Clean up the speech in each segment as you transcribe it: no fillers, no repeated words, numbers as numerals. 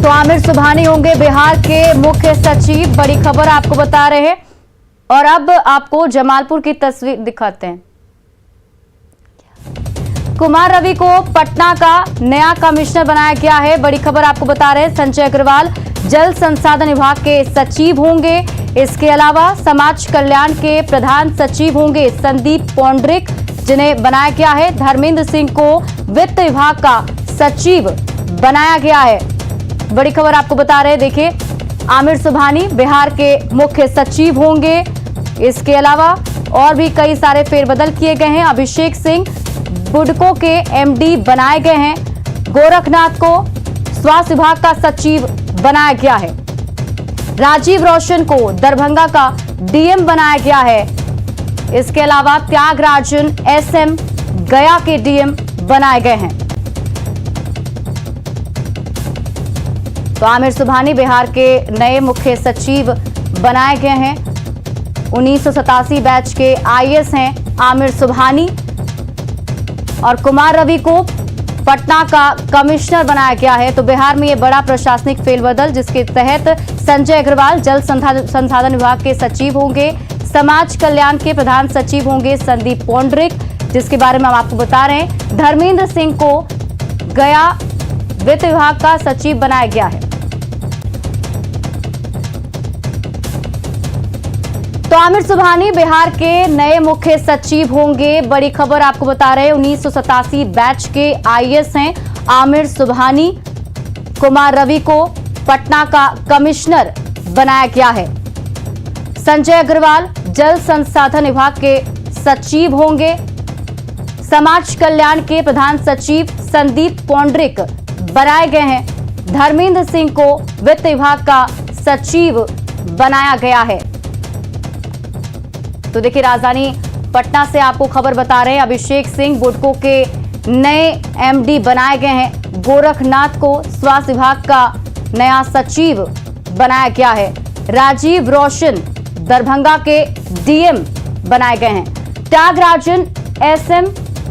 तो आमिर सुबहानी होंगे बिहार के मुख्य सचिव, बड़ी खबर आपको बता रहे हैं। और अब आपको जमालपुर की तस्वीर दिखाते हैं। कुमार रवि को पटना का नया कमिश्नर बनाया गया है, बड़ी खबर आपको बता रहे हैं। संजय अग्रवाल जल संसाधन विभाग के सचिव होंगे। इसके अलावा समाज कल्याण के प्रधान सचिव होंगे संदीप पौंड्रिक, जिन्हें बनाया गया है। धर्मेंद्र सिंह को वित्त विभाग का सचिव बनाया गया है, बड़ी खबर आपको बता रहे हैं। देखिए, आमिर सुबहानी बिहार के मुख्य सचिव होंगे। इसके अलावा और भी कई सारे फेरबदल किए गए हैं। अभिषेक सिंह बुडको के एमडी बनाए गए हैं। गोरखनाथ को स्वास्थ्य विभाग का सचिव बनाया गया है। राजीव रोशन को दरभंगा का डीएम बनाया गया है। इसके अलावा त्यागराजन एसएम गया के डीएम बनाए गए हैं। तो आमिर सुबहानी बिहार के नए मुख्य सचिव बनाए गए हैं। 1987 बैच के आईएएस हैं आमिर सुबहानी। और कुमार रवि को पटना का कमिश्नर बनाया गया है। तो बिहार में ये बड़ा प्रशासनिक फेरबदल, जिसके तहत संजय अग्रवाल जल संसाधन विभाग के सचिव होंगे। समाज कल्याण के प्रधान सचिव होंगे संदीप पौंड्रिक, जिसके बारे में हम आपको बता रहे हैं। धर्मेंद्र सिंह को गया वित्त विभाग का सचिव बनाया गया है। तो आमिर सुबहानी बिहार के नए मुख्य सचिव होंगे, बड़ी खबर आपको बता रहे हैं। 1987 बैच के आईएएस हैं आमिर सुबहानी। कुमार रवि को पटना का कमिश्नर बनाया गया है। संजय अग्रवाल जल संसाधन विभाग के सचिव होंगे। समाज कल्याण के प्रधान सचिव संदीप पौंड्रिक बनाए गए हैं। धर्मेंद्र सिंह को वित्त विभाग का सचिव बनाया गया है। तो देखिए, राजधानी पटना से आपको खबर बता रहे हैं। अभिषेक सिंह बुडको के नए एमडी बनाए गए हैं। गोरखनाथ को स्वास्थ्य विभाग का नया सचिव बनाया गया है। राजीव रोशन दरभंगा के डीएम बनाए गए हैं। त्यागराजन एसएम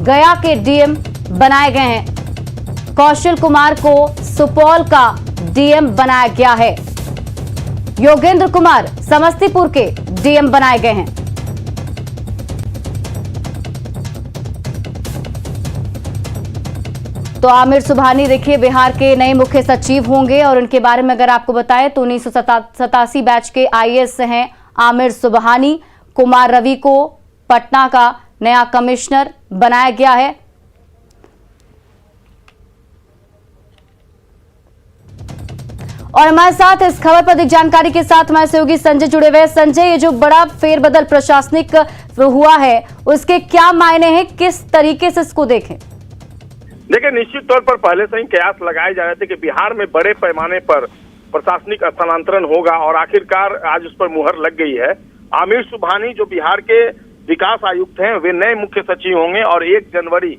गया के डीएम बनाए गए हैं। कौशल कुमार को सुपौल का डीएम बनाया गया है। योगेंद्र कुमार समस्तीपुर के डीएम बनाए गए हैं। तो आमिर सुबहानी देखिए बिहार के नए मुख्य सचिव होंगे। और उनके बारे में अगर आपको बताएं तो 1987 बैच के आईएएस हैं आमिर सुबहानी। कुमार रवि को पटना का नया कमिश्नर बनाया गया है। और हमारे साथ इस खबर पर अधिक जानकारी के साथ हमारे सहयोगी संजय जुड़े हुए हैं। संजय, ये जो बड़ा फेरबदल प्रशासनिक हुआ है, उसके क्या मायने हैं, किस तरीके से इसको देखें? देखिए, निश्चित तौर पर पहले से ही कयास लगाए जा रहे थे कि बिहार में बड़े पैमाने पर प्रशासनिक स्थानांतरण होगा और आखिरकार आज उस पर मुहर लग गई है। आमिर सुबहानी जो बिहार के विकास आयुक्त हैं, वे नए मुख्य सचिव होंगे और 1 जनवरी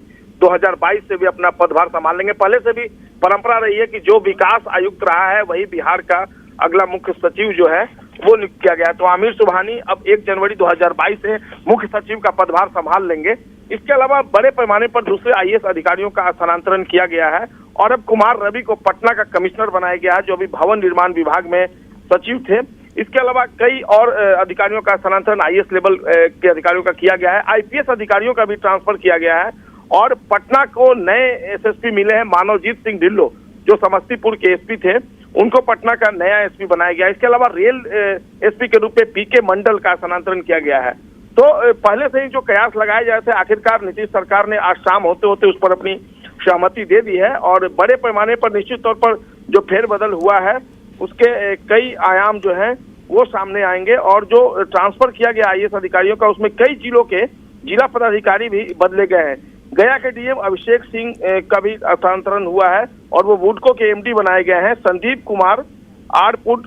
2022 से भी अपना पदभार संभाल लेंगे। पहले से भी परंपरा रही है कि जो विकास आयुक्त रहा है वही बिहार का अगला मुख्य सचिव जो है वो नियुक्त किया गया। तो आमिर सुबहानी अब 1 जनवरी 2022 से मुख्य सचिव का पदभार संभाल लेंगे। इसके अलावा बड़े पैमाने पर दूसरे आईएएस अधिकारियों का स्थानांतरण किया गया है और अब कुमार रवि को पटना का कमिश्नर बनाया गया है, जो अभी भवन निर्माण विभाग में सचिव थे। इसके अलावा कई और अधिकारियों का स्थानांतरण आईएएस लेवल के अधिकारियों का किया गया है। आईपीएस अधिकारियों का भी ट्रांसफर किया गया है। और पटना को नए एसएसपी मिले हैं मानवजीत सिंह ढिल्लो, जो समस्तीपुर के एसपी थे, उनको पटना का नया एसपी बनाया गया है। इसके अलावा रेल एसपी के रूप में पीके मंडल का स्थानांतरण किया गया है। तो पहले से ही जो कयास लगाए जा रहे थे, आखिरकार नीतीश सरकार ने आज शाम होते होते उस पर अपनी सहमति दे दी है। और बड़े पैमाने पर निश्चित तौर पर जो फेरबदल हुआ है उसके कई आयाम जो हैं वो सामने आएंगे। और जो ट्रांसफर किया गया आईएएस अधिकारियों का, उसमें कई जिलों के जिला पदाधिकारी भी बदले गए हैं। गया के डीएम अभिषेक सिंह का भी स्थानांतरण हुआ है और वो बुडको के एमडी बनाए गए हैं। संदीप कुमार आरपुट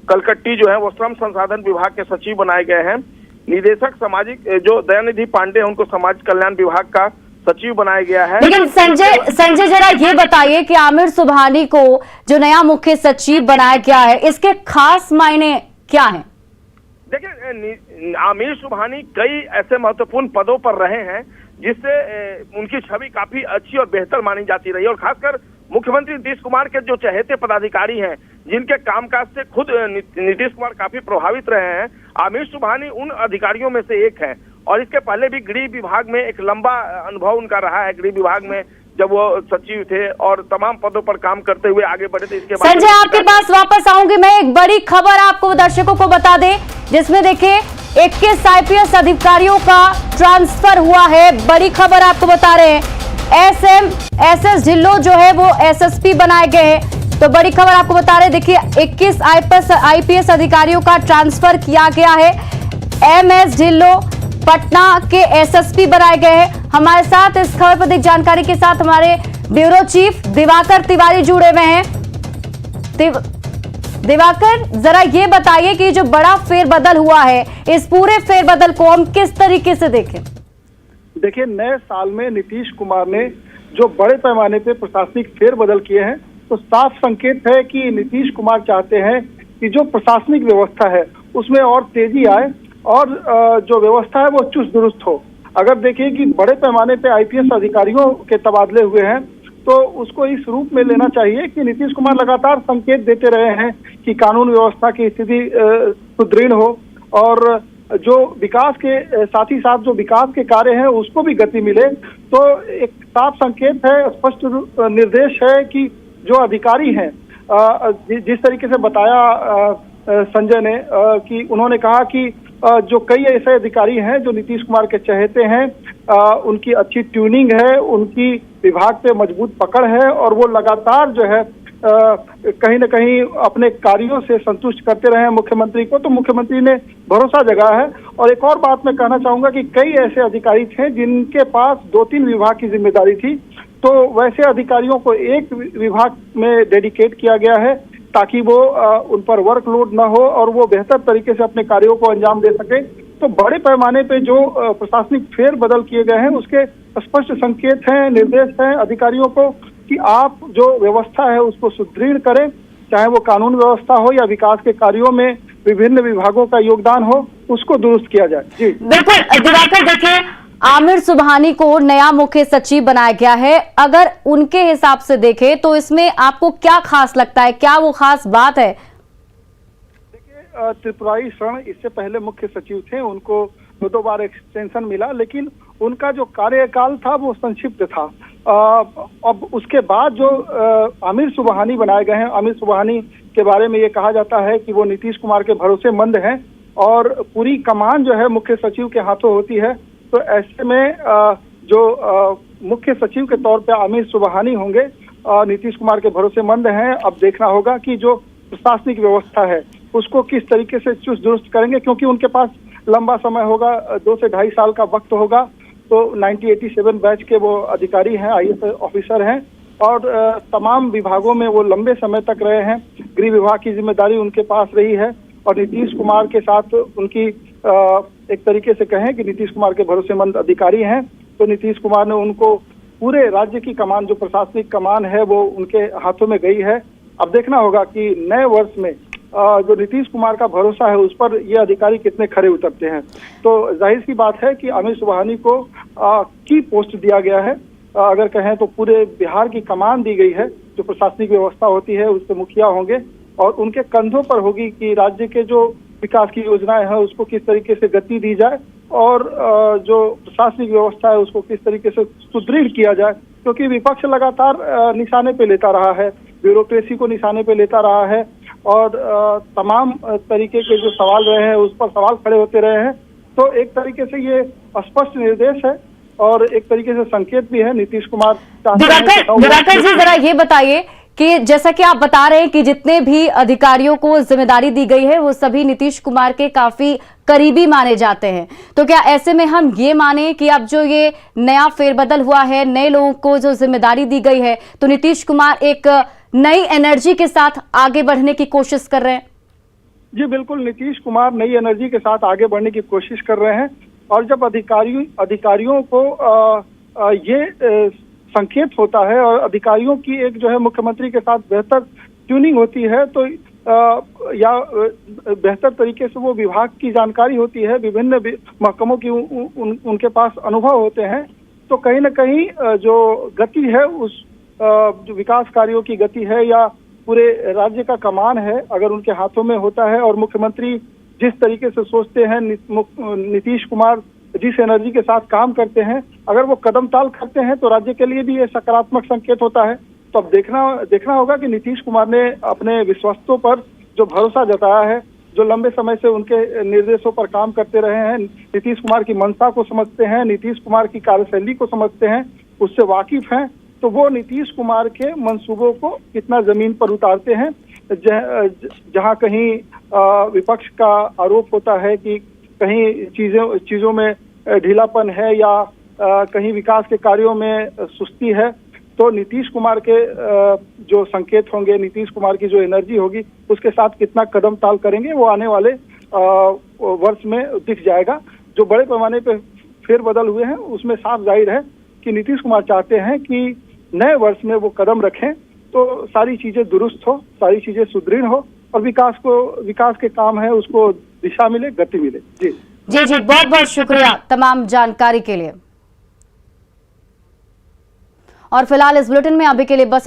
कलकट्टी जो है वो श्रम संसाधन विभाग के सचिव बनाए गए हैं। निदेशक सामाजिक जो दयानिधि पांडे है, उनको समाज कल्याण विभाग का सचिव बनाया गया है। लेकिन संजय जरा ये बताइए कि आमिर सुबहानी को जो नया मुख्य सचिव बनाया गया है, इसके खास मायने क्या हैं? देखिए, आमिर सुबहानी कई ऐसे महत्वपूर्ण पदों पर रहे हैं जिससे उनकी छवि काफी अच्छी और बेहतर मानी जाती रही। और खासकर मुख्यमंत्री नीतीश कुमार के जो चहेते पदाधिकारी हैं, जिनके कामकाज से खुद नीतीश कुमार काफी प्रभावित रहे हैं, आमिर सुबहानी उन अधिकारियों में से एक हैं। और इसके पहले भी गृह विभाग में एक लंबा अनुभव उनका रहा है। गृह विभाग में जब वो सचिव थे और तमाम पदों पर काम करते हुए आगे बढ़े थे। इसके बाद संजय, आपके पास वापस आऊंगी मैं। एक बड़ी खबर आपको दर्शकों को बता दें, जिसमें देखिए 21 IPS अधिकारियों का ट्रांसफर हुआ है। बड़ी खबर आपको बता रहे हैं, SS ढिल्लो जो है वो SSP बनाए गए हैं। तो बड़ी खबर आपको बता रहे हैं, देखिए 21 IPS अधिकारियों का ट्रांसफर किया गया है। MS ढिल्लो पटना के SSP बनाए गए हैं। हमारे साथ इस खबर पर अधिक जानकारी के साथ हमारे ब्यूरो चीफ दिवाकर तिवारी जुड़े हुए हैं। दिवाकर, जरा ये बताइए कि जो बड़ा फेरबदल हुआ है, इस पूरे फेरबदल को हम किस तरीके से देखें? देखिए, नए साल में नीतीश कुमार ने जो बड़े पैमाने पे प्रशासनिक फेरबदल किए हैं, तो साफ संकेत है कि नीतीश कुमार चाहते हैं कि जो प्रशासनिक व्यवस्था है उसमें और तेजी आए और जो व्यवस्था है वो चुस्त दुरुस्त हो। अगर देखिए कि बड़े पैमाने पे IPS अधिकारियों के तबादले हुए हैं, तो उसको इस रूप में लेना चाहिए कि नीतीश कुमार लगातार संकेत देते रहे हैं कि कानून व्यवस्था की स्थिति सुदृढ़ हो और जो विकास के साथ ही साथ जो विकास के कार्य हैं उसको भी गति मिले। तो एक साफ संकेत है, स्पष्ट निर्देश है कि जो अधिकारी हैं, जिस तरीके से बताया संजय ने कि उन्होंने कहा कि जो कई ऐसे अधिकारी हैं जो नीतीश कुमार के चहेते हैं, उनकी अच्छी ट्यूनिंग है, उनकी विभाग पे मजबूत पकड़ है और वो लगातार जो है कहीं न कहीं अपने कार्यों से संतुष्ट करते रहे हैं मुख्यमंत्री को। तो मुख्यमंत्री ने भरोसा जगाया है। और एक और बात मैं कहना चाहूंगा कि कई ऐसे अधिकारी थे जिनके पास 2-3 विभाग की जिम्मेदारी थी, तो वैसे अधिकारियों को एक विभाग में डेडिकेट किया गया है ताकि वो उन पर वर्कलोड न हो और वो बेहतर तरीके से अपने कार्यों को अंजाम दे सके। तो बड़े पैमाने पे जो प्रशासनिक फेरबदल किए गए हैं उसके स्पष्ट संकेत हैं, निर्देश हैं अधिकारियों को कि आप जो व्यवस्था है उसको सुदृढ़ करें, चाहे वो कानून व्यवस्था हो या विकास के कार्यों में विभिन्न विभागों का योगदान हो, उसको दुरुस्त किया जाए। जी बिल्कुल दिवाकर, देखिए आमिर सुबहानी को नया मुख्य सचिव बनाया गया है। अगर उनके हिसाब से देखें तो इसमें आपको क्या खास लगता है, क्या वो खास बात है? देखिए, त्रिपुरारी शरण इससे पहले मुख्य सचिव थे, उनको 2 बार एक्सटेंशन मिला, लेकिन उनका जो कार्यकाल था वो संक्षिप्त था। अब उसके बाद जो आमिर सुबहानी बनाए गए हैं, आमिर सुबहानी के बारे में ये कहा जाता है कि वो नीतीश कुमार के भरोसेमंद हैं और पूरी कमान जो है मुख्य सचिव के हाथों होती है। तो ऐसे में जो मुख्य सचिव के तौर पे आमिर सुबहानी होंगे, नीतीश कुमार के भरोसेमंद हैं। अब देखना होगा कि जो प्रशासनिक व्यवस्था है उसको किस तरीके से चुस्त दुरुस्त करेंगे, क्योंकि उनके पास लंबा समय होगा, 2 से 2.5 साल का वक्त होगा। तो 1987 बैच के वो अधिकारी हैं, IAS ऑफिसर हैं और तमाम विभागों में वो लंबे समय तक रहे हैं। गृह विभाग की जिम्मेदारी उनके पास रही है और नीतीश कुमार के साथ उनकी एक तरीके से कहें कि नीतीश कुमार के भरोसेमंद अधिकारी हैं। तो नीतीश कुमार ने उनको पूरे राज्य की कमान, जो प्रशासनिक कमान है, वो उनके हाथों में गई है। अब देखना होगा कि नए वर्ष में जो नीतीश कुमार का भरोसा है उस पर ये अधिकारी कितने खरे उतरते हैं। तो जाहिर सी बात है कि आमिर सुबहानी को की पोस्ट दिया गया है। अगर कहें तो पूरे बिहार की कमान दी गई है। जो प्रशासनिक व्यवस्था होती है उसके मुखिया होंगे और उनके कंधों पर होगी कि राज्य के जो विकास की योजनाएं हैं उसको किस तरीके से गति दी जाए और जो प्रशासनिक व्यवस्था है उसको किस तरीके से सुदृढ़ किया जाए, क्योंकि विपक्ष लगातार निशाने पे लेता रहा है, ब्यूरोक्रेसी को निशाने पे लेता रहा है और तमाम तरीके के जो सवाल रहे हैं उस पर सवाल खड़े होते रहे हैं। तो एक तरीके से ये स्पष्ट निर्देश है और एक तरीके से संकेत भी है। नीतीश कुमार दिवाकर जी, जरा ये बताइए कि जैसा कि आप बता रहे हैं कि जितने भी अधिकारियों को जिम्मेदारी दी गई है वो सभी नीतीश कुमार के काफी करीबी माने जाते हैं, तो क्या ऐसे में हम ये माने कि अब जो ये नया फेरबदल हुआ है, नए लोगों को जो जिम्मेदारी दी गई है, तो नीतीश कुमार एक नई एनर्जी के साथ आगे बढ़ने की कोशिश कर रहे हैं? जी बिल्कुल, नीतीश कुमार नई एनर्जी के साथ आगे बढ़ने की कोशिश कर रहे हैं और जब अधिकारियों को ये संकेत होता है और अधिकारियों की एक जो है मुख्यमंत्री के साथ बेहतर ट्यूनिंग होती है, तो या बेहतर तरीके से वो विभाग की जानकारी होती है, विभिन्न महकमों की उनके पास अनुभव होते हैं, तो कहीं ना कहीं जो गति है जो विकास कार्यों की गति है या पूरे राज्य का कमान है, अगर उनके हाथों में होता है और मुख्यमंत्री जिस तरीके से सोचते हैं, नीतीश कुमार जिस एनर्जी के साथ काम करते हैं, अगर वो कदम ताल करते हैं तो राज्य के लिए भी ये सकारात्मक संकेत होता है। तो अब देखना होगा कि नीतीश कुमार ने अपने विश्वस्तों पर जो भरोसा जताया है, जो लंबे समय से उनके निर्देशों पर काम करते रहे हैं, नीतीश कुमार की मंशा को समझते हैं, नीतीश कुमार की कार्यशैली को समझते हैं, उससे वाकिफ हैं, तो वो नीतीश कुमार के मंसूबों को कितना जमीन पर उतारते हैं। जहां कहीं विपक्ष का आरोप होता है कि कहीं चीजों में ढीलापन है या कहीं विकास के कार्यों में सुस्ती है, तो नीतीश कुमार के जो संकेत होंगे, नीतीश कुमार की जो एनर्जी होगी, उसके साथ कितना कदम ताल करेंगे वो आने वाले वर्ष में दिख जाएगा। जो बड़े पैमाने पे फेरबदल हुए हैं उसमें साफ जाहिर है कि नीतीश कुमार चाहते हैं कि नए वर्ष में वो कदम रखें तो सारी चीजें दुरुस्त हो, सारी चीजें सुदृढ़ हो और विकास के काम है उसको दिशा मिले, गति मिले। जी जी जी, बहुत बहुत शुक्रिया तमाम जानकारी के लिए। और फिलहाल इस बुलेटिन में अभी के लिए बस